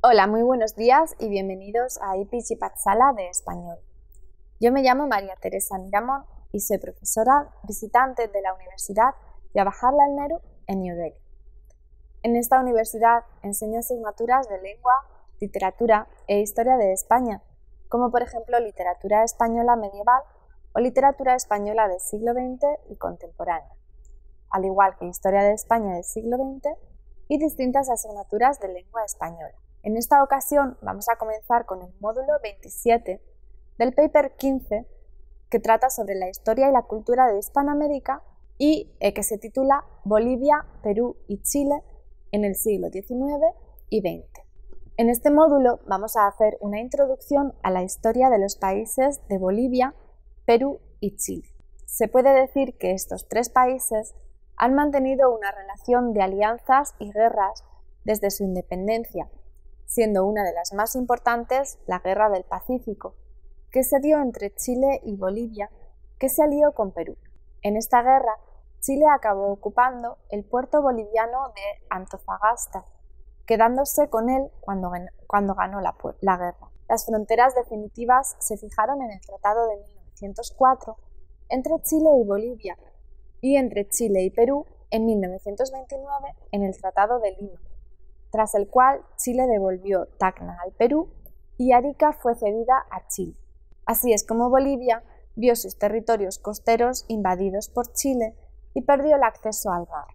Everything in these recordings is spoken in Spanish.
Hola, muy buenos días y bienvenidos a IPIS y Patsala de Español. Yo me llamo María Teresa Miramón y soy profesora visitante de la Universidad Jawaharlal Nehru en New Delhi. En esta universidad enseño asignaturas de lengua, literatura e historia de España, como por ejemplo literatura española medieval o literatura española del siglo XX y contemporánea, al igual que historia de España del siglo XX y distintas asignaturas de lengua española. En esta ocasión vamos a comenzar con el módulo 27 del paper 15, que trata sobre la historia y la cultura de Hispanoamérica y que se titula Bolivia, Perú y Chile en el siglo XIX y XX. En este módulo vamos a hacer una introducción a la historia de los países de Bolivia, Perú y Chile. Se puede decir que estos tres países han mantenido una relación de alianzas y guerras desde su independencia, siendo una de las más importantes la Guerra del Pacífico, que se dio entre Chile y Bolivia, que se alió con Perú. En esta guerra, Chile acabó ocupando el puerto boliviano de Antofagasta, quedándose con él cuando ganó la guerra. Las fronteras definitivas se fijaron en el Tratado de 1904 entre Chile y Bolivia y entre Chile y Perú en 1929 en el Tratado de Lima, tras el cual Chile devolvió Tacna al Perú y Arica fue cedida a Chile. Así es como Bolivia vio sus territorios costeros invadidos por Chile y perdió el acceso al mar.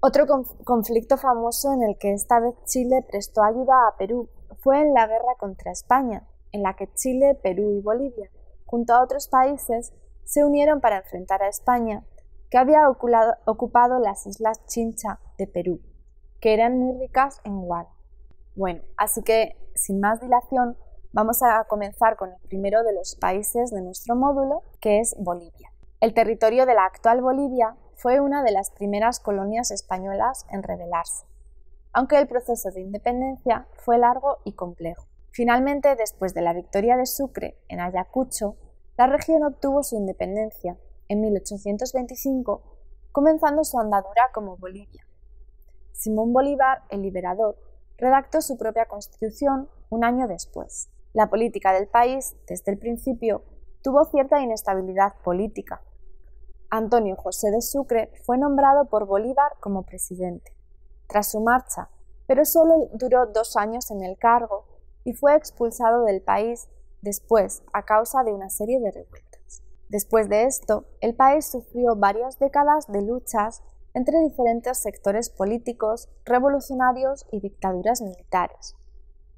Otro conflicto famoso en el que esta vez Chile prestó ayuda a Perú fue en la guerra contra España, en la que Chile, Perú y Bolivia, junto a otros países, se unieron para enfrentar a España, que había ocupado las islas Chincha de Perú, que eran muy ricas en guano. Bueno, así que sin más dilación vamos a comenzar con el primero de los países de nuestro módulo, que es Bolivia. El territorio de la actual Bolivia fue una de las primeras colonias españolas en rebelarse, aunque el proceso de independencia fue largo y complejo. Finalmente, después de la victoria de Sucre en Ayacucho, la región obtuvo su independencia en 1825, comenzando su andadura como Bolivia. Simón Bolívar, el liberador, redactó su propia constitución un año después. La política del país, desde el principio, tuvo cierta inestabilidad política. Antonio José de Sucre fue nombrado por Bolívar como presidente, tras su marcha, pero solo duró 2 años en el cargo y fue expulsado del país después a causa de una serie de revueltas. Después de esto, el país sufrió varias décadas de luchas entre diferentes sectores políticos, revolucionarios y dictaduras militares,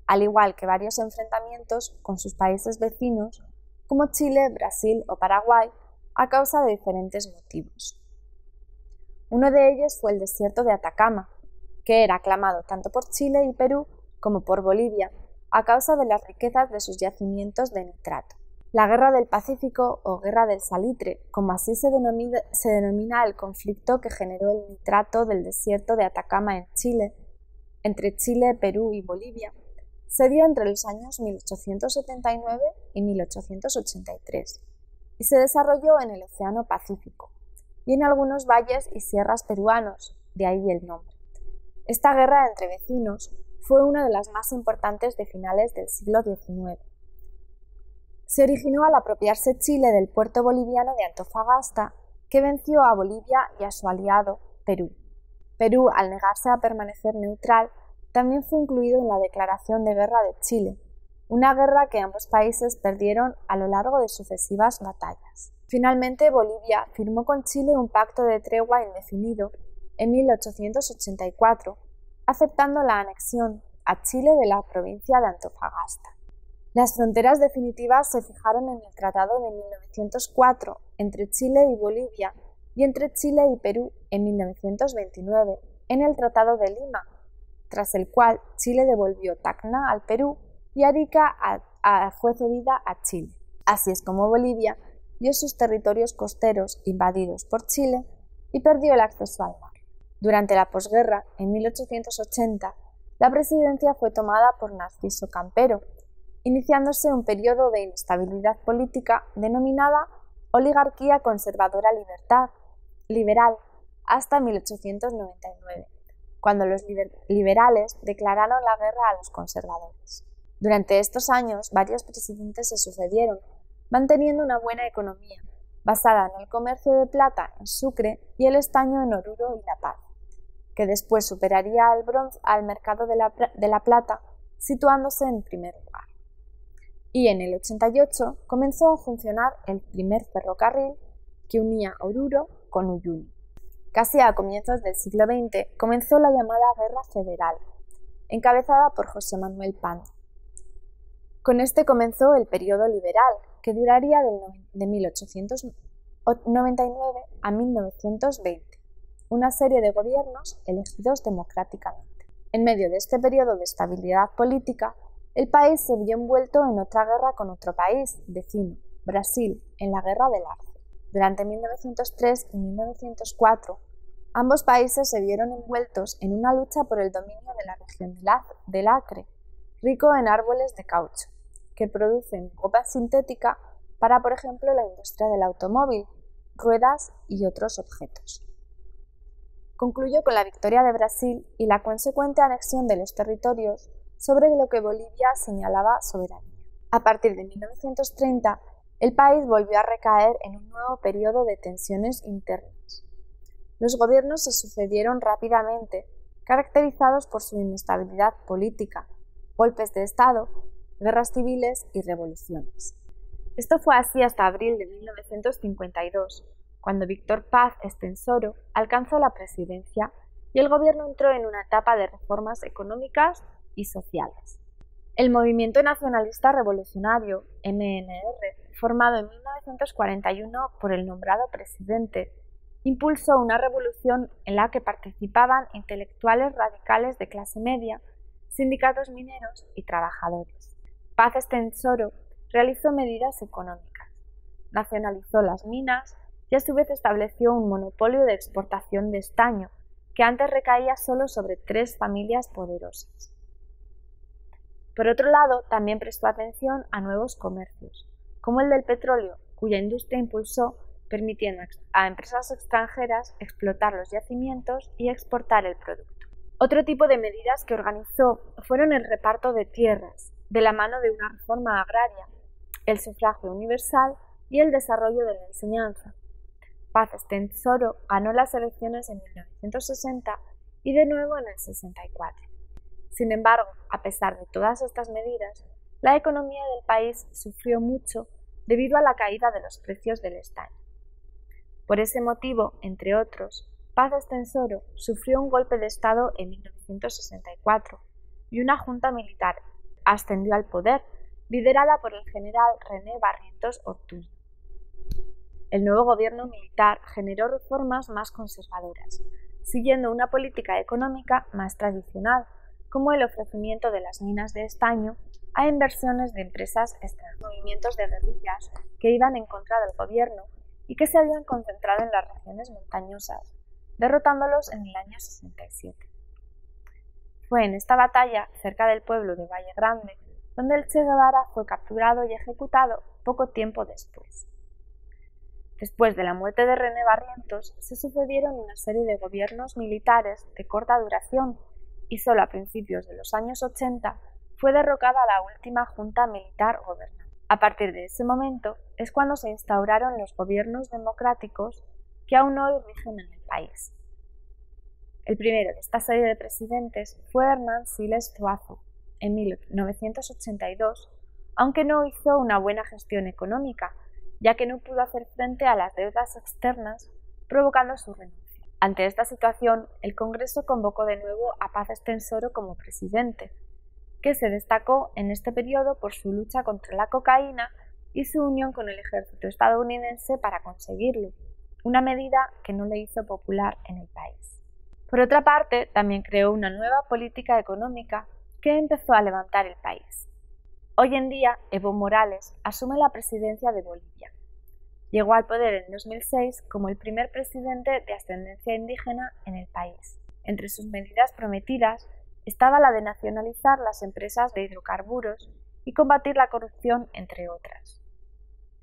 al igual que varios enfrentamientos con sus países vecinos como Chile, Brasil o Paraguay a causa de diferentes motivos. Uno de ellos fue el desierto de Atacama, que era aclamado tanto por Chile y Perú como por Bolivia a causa de las riquezas de sus yacimientos de nitrato. La Guerra del Pacífico o Guerra del Salitre, como así se denomina el conflicto que generó el nitrato del desierto de Atacama en Chile, entre Chile, Perú y Bolivia, se dio entre los años 1879 y 1883 y se desarrolló en el Océano Pacífico y en algunos valles y sierras peruanos, de ahí el nombre. Esta guerra entre vecinos fue una de las más importantes de finales del siglo XIX. Se originó al apropiarse Chile del puerto boliviano de Antofagasta, que venció a Bolivia y a su aliado, Perú. Perú, al negarse a permanecer neutral, también fue incluido en la Declaración de Guerra de Chile, una guerra que ambos países perdieron a lo largo de sucesivas batallas. Finalmente, Bolivia firmó con Chile un pacto de tregua indefinido en 1884, aceptando la anexión a Chile de la provincia de Antofagasta. Las fronteras definitivas se fijaron en el Tratado de 1904 entre Chile y Bolivia y entre Chile y Perú en 1929 en el Tratado de Lima, tras el cual Chile devolvió Tacna al Perú y Arica fue cedida a Chile. Así es como Bolivia vio sus territorios costeros invadidos por Chile y perdió el acceso al mar. Durante la posguerra, en 1880, la presidencia fue tomada por Narciso Campero, iniciándose un periodo de inestabilidad política denominada Oligarquía Conservadora Liberal hasta 1899, cuando los liberales declararon la guerra a los conservadores. Durante estos años, varios presidentes se sucedieron, manteniendo una buena economía, basada en el comercio de plata en Sucre y el estaño en Oruro y La Paz, que después superaría al mercado de la plata, situándose en primer lugar. Y en el 88 comenzó a funcionar el primer ferrocarril que unía Oruro con Uyuni. Casi a comienzos del siglo XX comenzó la llamada Guerra Federal, encabezada por José Manuel Pando. Con este comenzó el periodo liberal, que duraría de 1899 a 1920, una serie de gobiernos elegidos democráticamente. En medio de este periodo de estabilidad política, el país se vio envuelto en otra guerra con otro país vecino, Brasil, en la Guerra del Arce. Durante 1903 y 1904, ambos países se vieron envueltos en una lucha por el dominio de la región del Acre, rico en árboles de caucho, que producen goma sintética para, por ejemplo, la industria del automóvil, ruedas y otros objetos. Concluyó con la victoria de Brasil y la consecuente anexión de los territorios sobre lo que Bolivia señalaba soberanía. A partir de 1930, el país volvió a recaer en un nuevo periodo de tensiones internas. Los gobiernos se sucedieron rápidamente, caracterizados por su inestabilidad política, golpes de Estado, guerras civiles y revoluciones. Esto fue así hasta abril de 1952, cuando Víctor Paz Estenssoro alcanzó la presidencia y el gobierno entró en una etapa de reformas económicas y sociales. El Movimiento Nacionalista Revolucionario, MNR, formado en 1941 por el nombrado presidente, impulsó una revolución en la que participaban intelectuales radicales de clase media, sindicatos mineros y trabajadores. Paz Estenssoro realizó medidas económicas, nacionalizó las minas y a su vez estableció un monopolio de exportación de estaño, que antes recaía solo sobre 3 familias poderosas. Por otro lado, también prestó atención a nuevos comercios, como el del petróleo, cuya industria impulsó, permitiendo a empresas extranjeras explotar los yacimientos y exportar el producto. Otro tipo de medidas que organizó fueron el reparto de tierras, de la mano de una reforma agraria, el sufragio universal y el desarrollo de la enseñanza. Paz Estenssoro ganó las elecciones en 1960 y de nuevo en el 64. Sin embargo, a pesar de todas estas medidas, la economía del país sufrió mucho debido a la caída de los precios del estaño. Por ese motivo, entre otros, Paz Estenssoro sufrió un golpe de Estado en 1964 y una junta militar ascendió al poder, liderada por el general René Barrientos Ortuño. El nuevo gobierno militar generó reformas más conservadoras, siguiendo una política económica más tradicional, como el ofrecimiento de las minas de estaño a inversiones de empresas extranjeras, movimientos de guerrillas que iban en contra del gobierno y que se habían concentrado en las regiones montañosas, derrotándolos en el año 67. Fue en esta batalla, cerca del pueblo de Valle Grande, donde el Che Guevara fue capturado y ejecutado poco tiempo después. Después de la muerte de René Barrientos, se sucedieron una serie de gobiernos militares de corta duración y solo a principios de los años 80 fue derrocada la última junta militar gobernante. A partir de ese momento es cuando se instauraron los gobiernos democráticos que aún hoy rigen en el país. El primero de esta serie de presidentes fue Hernán Siles Zuazo, en 1982, aunque no hizo una buena gestión económica, ya que no pudo hacer frente a las deudas externas, provocando su renuncia. Ante esta situación, el Congreso convocó de nuevo a Paz Estenssoro como presidente, que se destacó en este periodo por su lucha contra la cocaína y su unión con el ejército estadounidense para conseguirlo, una medida que no le hizo popular en el país. Por otra parte, también creó una nueva política económica que empezó a levantar el país. Hoy en día, Evo Morales asume la presidencia de Bolivia. Llegó al poder en 2006 como el primer presidente de ascendencia indígena en el país. Entre sus medidas prometidas estaba la de nacionalizar las empresas de hidrocarburos y combatir la corrupción, entre otras.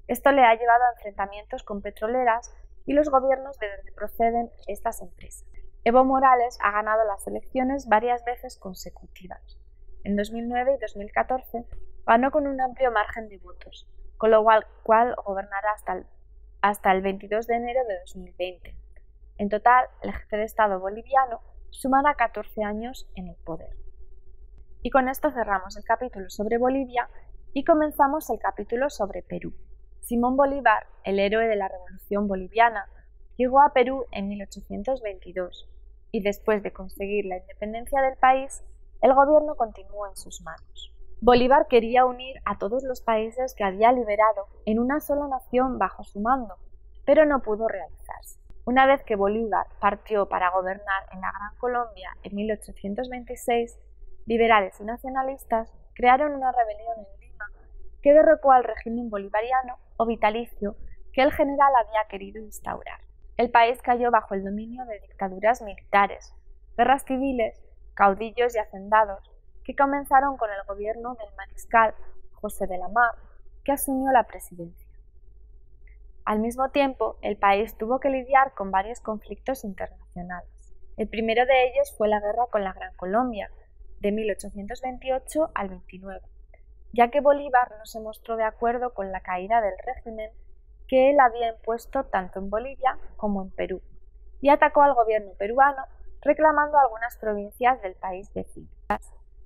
Esto le ha llevado a enfrentamientos con petroleras y los gobiernos de donde proceden estas empresas. Evo Morales ha ganado las elecciones varias veces consecutivas. En 2009 y 2014 ganó con un amplio margen de votos, con lo cual gobernará hasta el 22 de enero de 2020. En total, el jefe de Estado boliviano sumará 14 años en el poder. Y con esto cerramos el capítulo sobre Bolivia y comenzamos el capítulo sobre Perú. Simón Bolívar, el héroe de la Revolución Boliviana, llegó a Perú en 1822 y después de conseguir la independencia del país, el gobierno continuó en sus manos. Bolívar quería unir a todos los países que había liberado en una sola nación bajo su mando, pero no pudo realizarse. Una vez que Bolívar partió para gobernar en la Gran Colombia en 1826, liberales y nacionalistas crearon una rebelión en Lima que derrocó al régimen bolivariano o vitalicio que el general había querido instaurar. El país cayó bajo el dominio de dictaduras militares, guerras civiles, caudillos y hacendados que comenzaron con el gobierno del mariscal José de la Mar, que asumió la presidencia. Al mismo tiempo, el país tuvo que lidiar con varios conflictos internacionales. El primero de ellos fue la guerra con la Gran Colombia, de 1828 al 29, ya que Bolívar no se mostró de acuerdo con la caída del régimen que él había impuesto tanto en Bolivia como en Perú, y atacó al gobierno peruano reclamando algunas provincias del país vecino.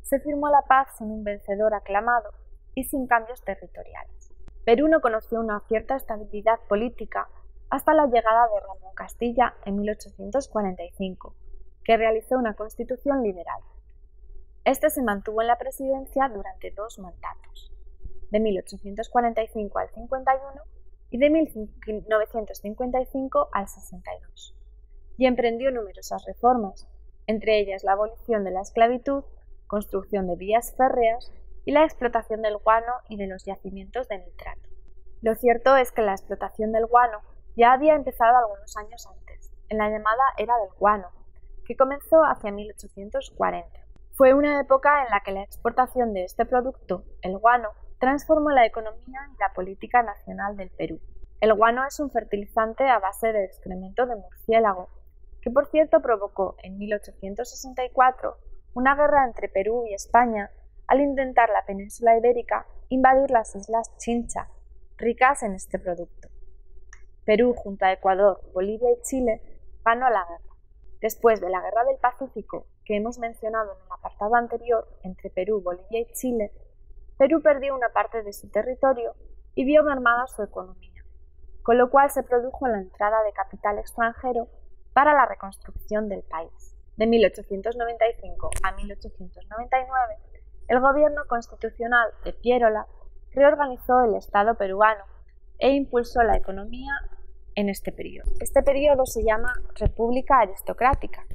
Se firmó la paz sin un vencedor aclamado y sin cambios territoriales. Perú no conoció una cierta estabilidad política hasta la llegada de Ramón Castilla en 1845, que realizó una constitución liberal. Este se mantuvo en la presidencia durante 2 mandatos, de 1845 al 51 y de 1955 al 62, y emprendió numerosas reformas, entre ellas la abolición de la esclavitud, construcción de vías férreas y la explotación del guano y de los yacimientos de nitrato. Lo cierto es que la explotación del guano ya había empezado algunos años antes, en la llamada Era del Guano, que comenzó hacia 1840. Fue una época en la que la exportación de este producto, el guano, transformó la economía y la política nacional del Perú. El guano es un fertilizante a base de excremento de murciélago, que por cierto provocó en 1864 una guerra entre Perú y España al intentar la península ibérica invadir las islas Chincha, ricas en este producto. Perú, junto a Ecuador, Bolivia y Chile, ganó la guerra. Después de la Guerra del Pacífico, que hemos mencionado en el apartado anterior entre Perú, Bolivia y Chile, Perú perdió una parte de su territorio y vio mermada su economía, con lo cual se produjo la entrada de capital extranjero para la reconstrucción del país. De 1895 a 1899, el gobierno constitucional de Pierola reorganizó el Estado peruano e impulsó la economía en este periodo. Este periodo se llama República Aristocrática,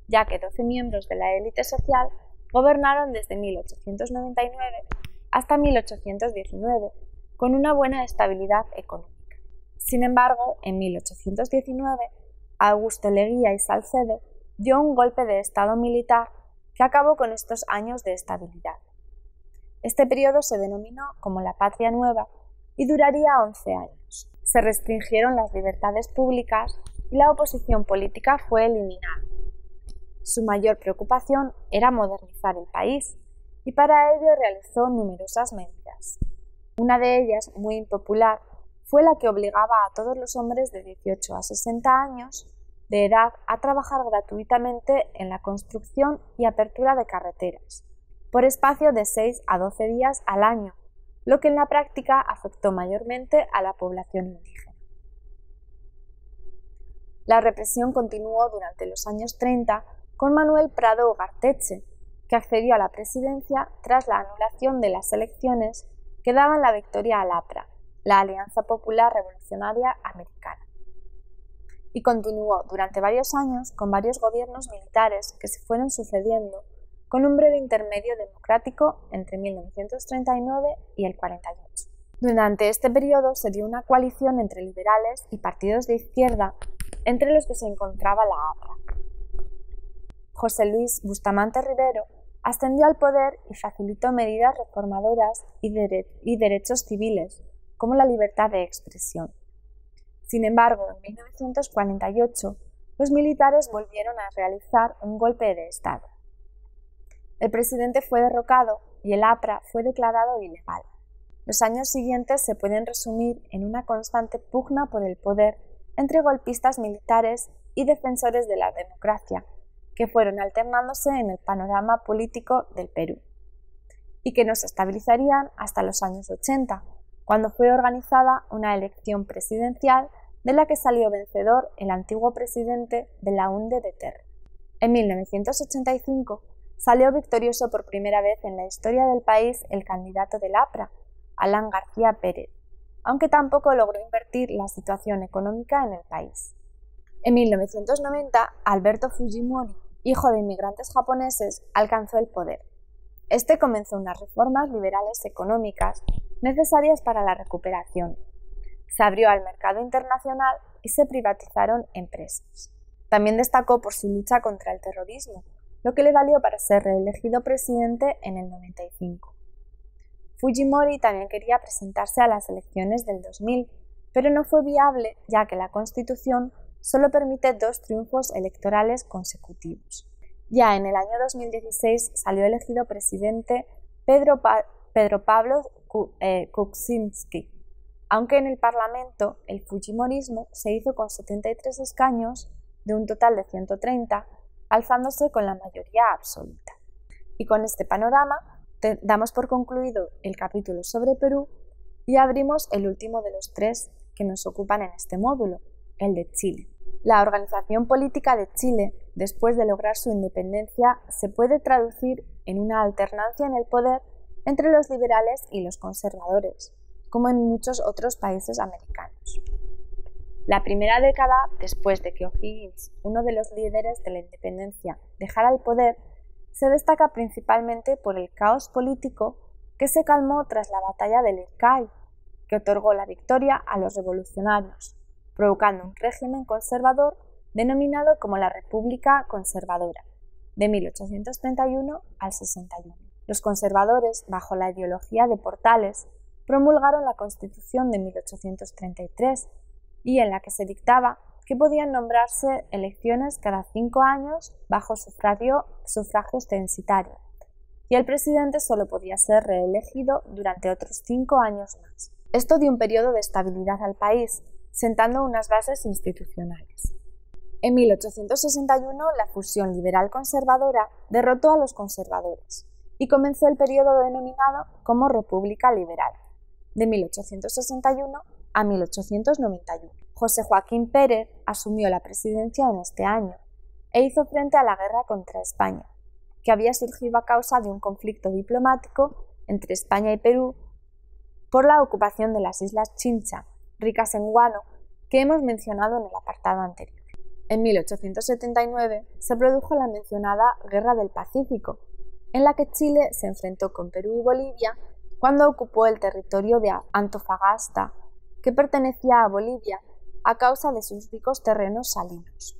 ya que 12 miembros de la élite social gobernaron desde 1899 hasta 1819, con una buena estabilidad económica. Sin embargo, en 1819, Augusto Leguía y Salcedo dio un golpe de estado militar que acabó con estos años de estabilidad. Este periodo se denominó como la Patria Nueva y duraría 11 años. Se restringieron las libertades públicas y la oposición política fue eliminada. Su mayor preocupación era modernizar el país y para ello realizó numerosas medidas. Una de ellas, muy impopular, fue la que obligaba a todos los hombres de 18 a 60 años de edad a trabajar gratuitamente en la construcción y apertura de carreteras, por espacio de 6 a 12 días al año, lo que en la práctica afectó mayormente a la población indígena. La represión continuó durante los años 30 con Manuel Prado Ugarteche, que accedió a la presidencia tras la anulación de las elecciones que daban la victoria al APRA, la Alianza Popular Revolucionaria Americana. Y continuó durante varios años con varios gobiernos militares que se fueron sucediendo, con un breve intermedio democrático entre 1939 y el 48. Durante este periodo se dio una coalición entre liberales y partidos de izquierda, entre los que se encontraba la APRA. José Luis Bustamante Rivero ascendió al poder y facilitó medidas reformadoras y derechos civiles, como la libertad de expresión. Sin embargo, en 1948, los militares volvieron a realizar un golpe de Estado. El presidente fue derrocado y el APRA fue declarado ilegal. Los años siguientes se pueden resumir en una constante pugna por el poder entre golpistas militares y defensores de la democracia, que fueron alternándose en el panorama político del Perú, y que no se estabilizarían hasta los años 80, cuando fue organizada una elección presidencial de la que salió vencedor el antiguo presidente Belaúnde de Terry. En 1985 salió victorioso por primera vez en la historia del país el candidato del APRA, Alan García Pérez, aunque tampoco logró invertir la situación económica en el país. En 1990, Alberto Fujimori, hijo de inmigrantes japoneses, alcanzó el poder. Este comenzó unas reformas liberales económicas necesarias para la recuperación. Se abrió al mercado internacional y se privatizaron empresas. También destacó por su lucha contra el terrorismo, lo que le valió para ser reelegido presidente en el 95. Fujimori también quería presentarse a las elecciones del 2000, pero no fue viable ya que la Constitución solo permite 2 triunfos electorales consecutivos. Ya en el año 2016 salió elegido presidente Pedro Pablo Kuczynski, aunque en el Parlamento el fujimorismo se hizo con 73 escaños de un total de 130, alzándose con la mayoría absoluta. Y con este panorama damos por concluido el capítulo sobre Perú y abrimos el último de los 3 que nos ocupan en este módulo, el de Chile. La organización política de Chile, después de lograr su independencia, se puede traducir en una alternancia en el poder entre los liberales y los conservadores, como en muchos otros países americanos. La primera década, después de que O'Higgins, uno de los líderes de la independencia, dejara el poder, se destaca principalmente por el caos político que se calmó tras la batalla del Ircay, que otorgó la victoria a los revolucionarios, provocando un régimen conservador denominado como la República Conservadora, de 1831 al 61. Los conservadores, bajo la ideología de Portales, promulgaron la Constitución de 1833 y en la que se dictaba que podían nombrarse elecciones cada 5 años bajo sufragio censitario, y el presidente solo podía ser reelegido durante otros 5 años más. Esto dio un periodo de estabilidad al país, sentando unas bases institucionales. En 1861, la fusión liberal-conservadora derrotó a los conservadores y comenzó el periodo denominado como República Liberal, de 1861 a 1891. José Joaquín Pérez asumió la presidencia en este año e hizo frente a la guerra contra España, que había surgido a causa de un conflicto diplomático entre España y Perú por la ocupación de las islas Chincha, ricas en guano, que hemos mencionado en el apartado anterior. En 1879 se produjo la mencionada Guerra del Pacífico, en la que Chile se enfrentó con Perú y Bolivia cuando ocupó el territorio de Antofagasta, que pertenecía a Bolivia a causa de sus ricos terrenos salinos.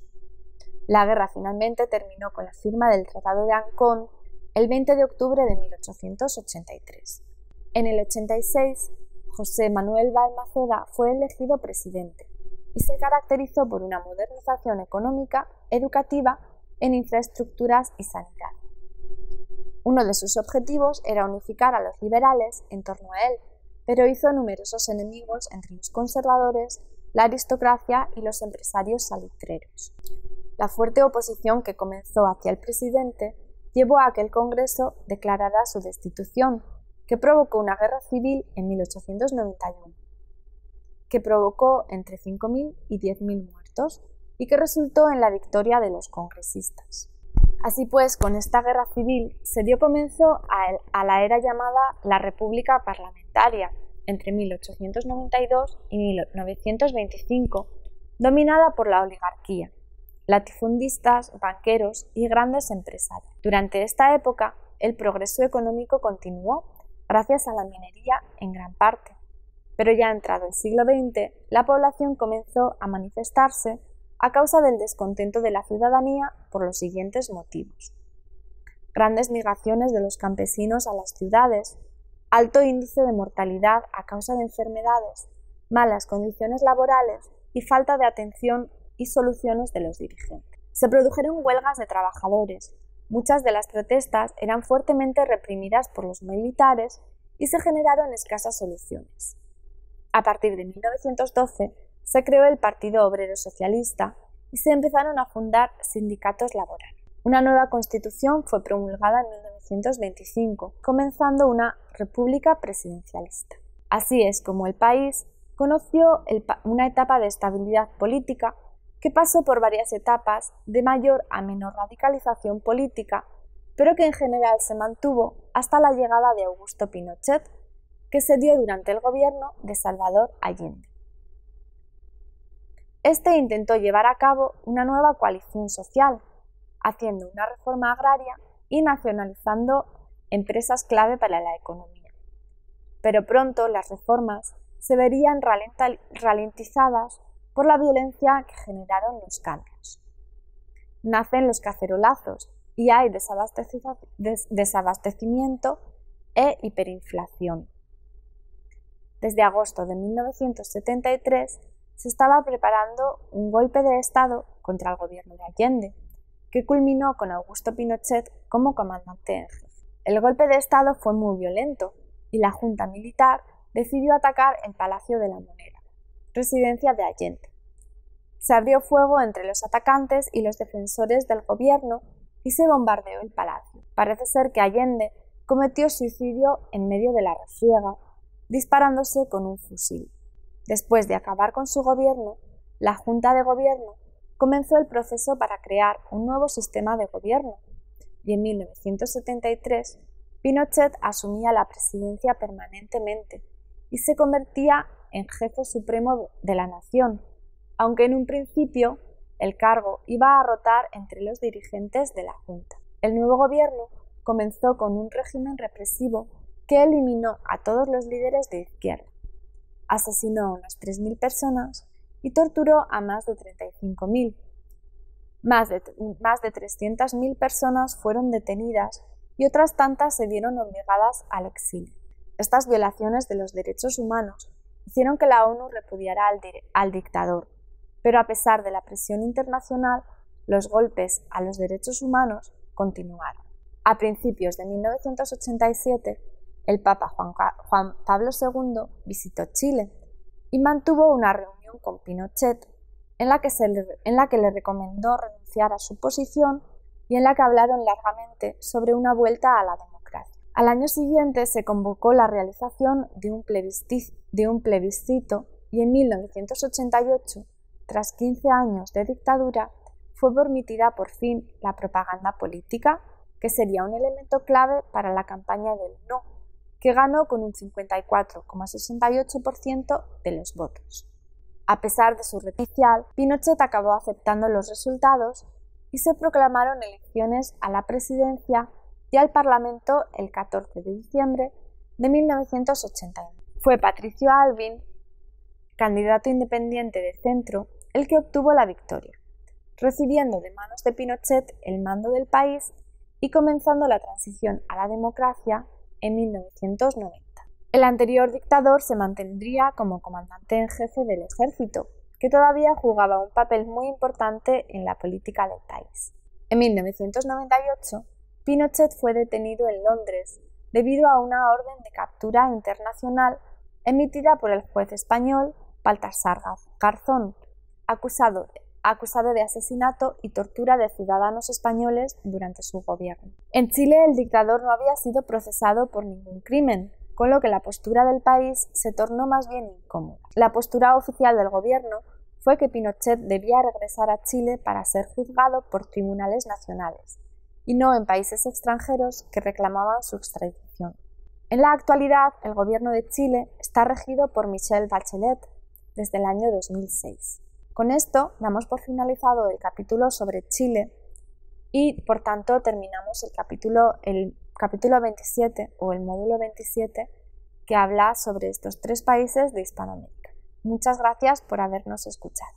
La guerra finalmente terminó con la firma del Tratado de Ancón el 20 de octubre de 1883. En el 86, José Manuel Balmaceda fue elegido presidente y se caracterizó por una modernización económica, educativa, en infraestructuras y sanidad. Uno de sus objetivos era unificar a los liberales en torno a él, pero hizo numerosos enemigos entre los conservadores, la aristocracia y los empresarios salitreros. La fuerte oposición que comenzó hacia el presidente llevó a que el Congreso declarara su destitución, que provocó una guerra civil en 1891, que provocó entre 5.000 y 10.000 muertos y que resultó en la victoria de los congresistas. Así pues, con esta guerra civil se dio comienzo a la era llamada la República Parlamentaria, entre 1892 y 1925, dominada por la oligarquía, latifundistas, banqueros y grandes empresarios. Durante esta época, el progreso económico continuó gracias a la minería en gran parte, pero ya entrado el siglo XX, la población comenzó a manifestarse a causa del descontento de la ciudadanía por los siguientes motivos: grandes migraciones de los campesinos a las ciudades, alto índice de mortalidad a causa de enfermedades, malas condiciones laborales y falta de atención y soluciones de los dirigentes. Se produjeron huelgas de trabajadores. Muchas de las protestas eran fuertemente reprimidas por los militares y se generaron escasas soluciones. A partir de 1912 se creó el Partido Obrero Socialista y se empezaron a fundar sindicatos laborales. Una nueva constitución fue promulgada en 1925, comenzando una república presidencialista. Así es como el país conoció una etapa de estabilidad política que pasó por varias etapas de mayor a menor radicalización política, pero que en general se mantuvo hasta la llegada de Augusto Pinochet, que se dio durante el gobierno de Salvador Allende. Este intentó llevar a cabo una nueva coalición social, haciendo una reforma agraria y nacionalizando empresas clave para la economía. Pero pronto las reformas se verían ralentizadas por la violencia que generaron los cambios. Nacen los cacerolazos y hay desabastecimiento e hiperinflación. Desde agosto de 1973 se estaba preparando un golpe de Estado contra el gobierno de Allende, que culminó con Augusto Pinochet como comandante en jefe. El golpe de Estado fue muy violento y la Junta Militar decidió atacar el Palacio de la Moneda, residencia de Allende. Se abrió fuego entre los atacantes y los defensores del gobierno y se bombardeó el palacio. Parece ser que Allende cometió suicidio en medio de la refriega, disparándose con un fusil. Después de acabar con su gobierno, la Junta de Gobierno comenzó el proceso para crear un nuevo sistema de gobierno y en 1973 Pinochet asumía la presidencia permanentemente y se convertía en jefe supremo de la nación, aunque en un principio el cargo iba a rotar entre los dirigentes de la Junta. El nuevo gobierno comenzó con un régimen represivo que eliminó a todos los líderes de izquierda, asesinó a unas 3.000 personas y torturó a más de 35.000. Más de 300.000 personas fueron detenidas y otras tantas se vieron obligadas al exilio. Estas violaciones de los derechos humanos hicieron que la ONU repudiara al dictador, pero a pesar de la presión internacional, los golpes a los derechos humanos continuaron. A principios de 1987, el Papa Juan Pablo II visitó Chile y mantuvo una reunión con Pinochet en la que le recomendó renunciar a su posición y en la que hablaron largamente sobre una vuelta a la democracia. Al año siguiente se convocó la realización de un plebiscito y en 1988, tras 15 años de dictadura, fue permitida por fin la propaganda política, que sería un elemento clave para la campaña del no, que ganó con un 54,68% de los votos. A pesar de su reticción, Pinochet acabó aceptando los resultados y se proclamaron elecciones a la presidencia y al Parlamento el 14 de diciembre de 1989. Fue Patricio Aylwin, candidato independiente de centro, el que obtuvo la victoria, recibiendo de manos de Pinochet el mando del país y comenzando la transición a la democracia en 1990. El anterior dictador se mantendría como comandante en jefe del ejército, que todavía jugaba un papel muy importante en la política del país. En 1998, Pinochet fue detenido en Londres debido a una orden de captura internacional emitida por el juez español Baltasar Garzón, acusado de asesinato y tortura de ciudadanos españoles durante su gobierno. En Chile, el dictador no había sido procesado por ningún crimen, con lo que la postura del país se tornó más bien incómoda. La postura oficial del gobierno fue que Pinochet debía regresar a Chile para ser juzgado por tribunales nacionales, y no en países extranjeros que reclamaban su extradición. En la actualidad, el gobierno de Chile está regido por Michelle Bachelet desde el año 2006. Con esto damos por finalizado el capítulo sobre Chile y, por tanto, terminamos el capítulo 27 o el módulo 27 que habla sobre estos 3 países de Hispanoamérica. Muchas gracias por habernos escuchado.